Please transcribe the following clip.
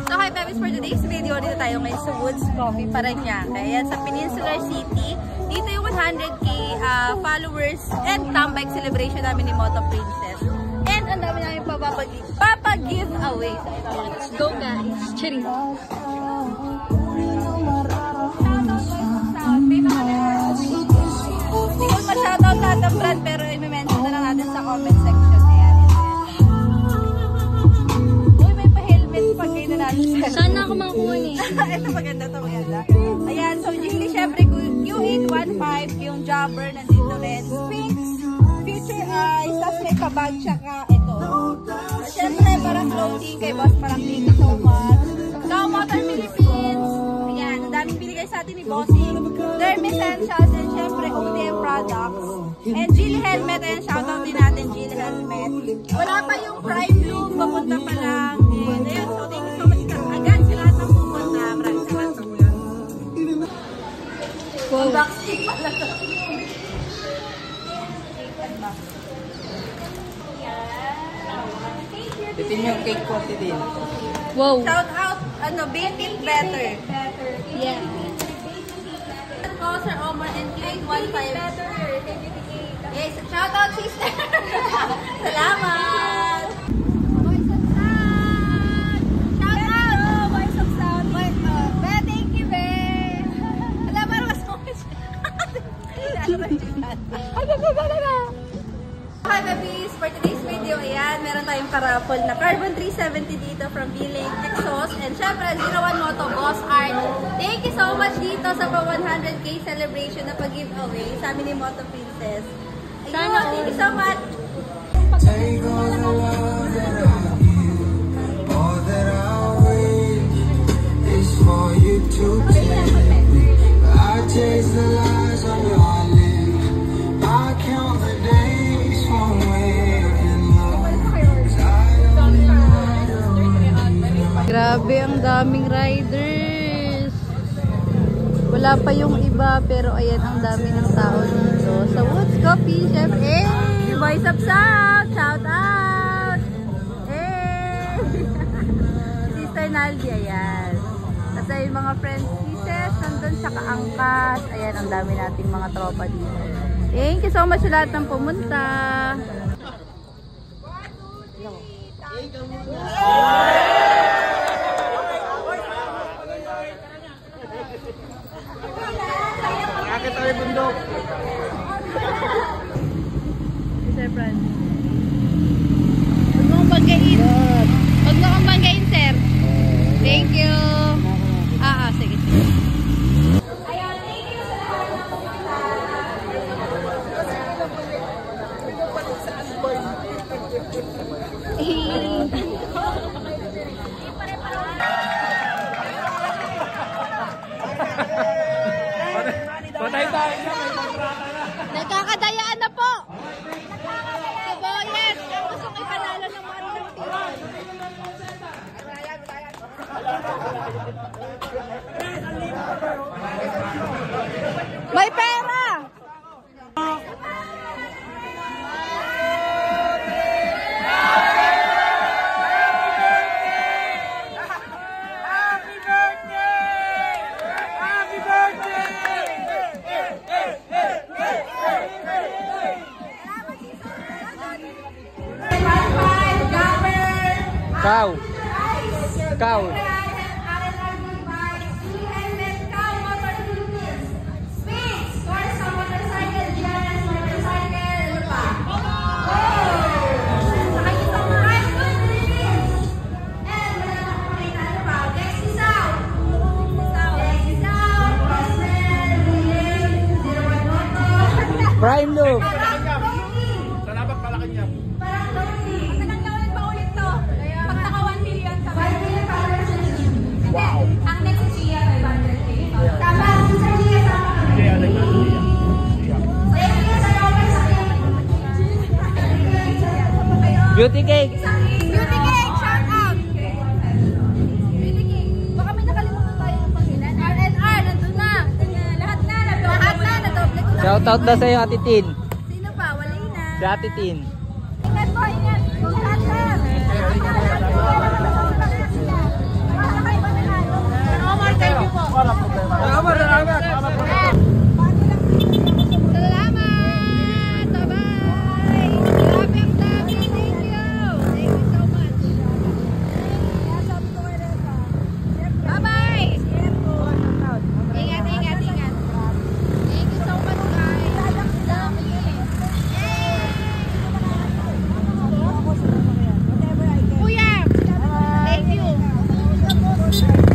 So hi Pebbles, for today's video, dito tayo ngayon sa Woods Coffee, Parañaque. Ayan, sa Peninsular City. Dito yung 100k followers and tambike celebration namin ni Moto Princess. And ang dami namin papa-giveaway. Let's go guys! Cheering! Hindi ko ma-shoutout lahat ng brand pero i-mention na lang natin sa comment section. Ayan. Uy, may pa-helmet pag kayo na natin. Sana ako makuha eh. Ito maganda, ito maganda. Ayan, so Jilly, syempre Q815, yung jumper nandito rin. Sphinx, Future Eyes, tapos may pabag siya ka. Ito. Syempre, parang clothing kay Boss, parang thank you so much. Now, Motor Philippines. Ayan, ang daming binigay sa atin ni Bossing. Derm Essentials, and syempre, ODM Products. And Jilly Helmet, and shoutout din natin, Jilly Helmet. Wala pa yung Prime Bloom, papunta pa lang. And ayun, so thank you so much. Agad sila at ang pupunta. Maraming salamat sa mga. Wow. Backstick pala to. Titin yung cake quantity din. Wow. Shout out, Bake It Better. Yeah. Sir Omar and Q815. Yes, shout out sister. Salamat. Voice of Sound. Shout out. Voice of Sound. Be, thank you, Be. Alam mo, mas okay siya. Hi, babies. For today's video, ayan, meron tayong paraffol na Carbon 370 dito from V-Link Exhaust. And syempre, 01 Moto Boss Art. Thank you so much dito sa 100k celebration na pag-giveaway sa amin ni Moto Princess. Ayun, thank you so much. Take all the love that I give, all that I wish is for you to take. I taste the lies on your lips, I count the days from where in love, 'cause I only know. Grabe, ang daming riders. Wala pa yung iba, pero ayan, ang dami ng tao dito. Sa Woods Coffee, syempre. Hey! Voice of Sound! Shout out! Hey! Sister Naldi, ayan. Kasi yung mga friends pieces, nandun sa Kaangkas. Ayan, ang dami nating mga tropa dito. Thank you so much sa lahat ng pumunta. Akit tayo bundok. Sir Francis. Huwag mo kong banggain. Huwag mo kong banggain, sir. Thank you. Sige, sige. Ayan, thank you sa lahat ng pumunta. Patay tayo na, may kontrata na. Nagkakadayaan na po. Si Boyet, ang gustong ipanalo ng mga ng tiwan. May pera! Cow. Cow. Prime look. Salamat pala kanya. Wow. Ang next is Gia 500k. Tama, sa Gia sama kami. Kaya nagkakaliya. Beauty cake. Beauty cake, shout out. Beauty cake. Baka may nakalimutan tayo ng pangilan. R&R, nandun na. Lahat na, nadoble ko na. Shout out na sa'yo, Ate Tin. Sino pa? Wala na. Si Ate Tin. Ingat po, ingat. Congrats, sir. Music.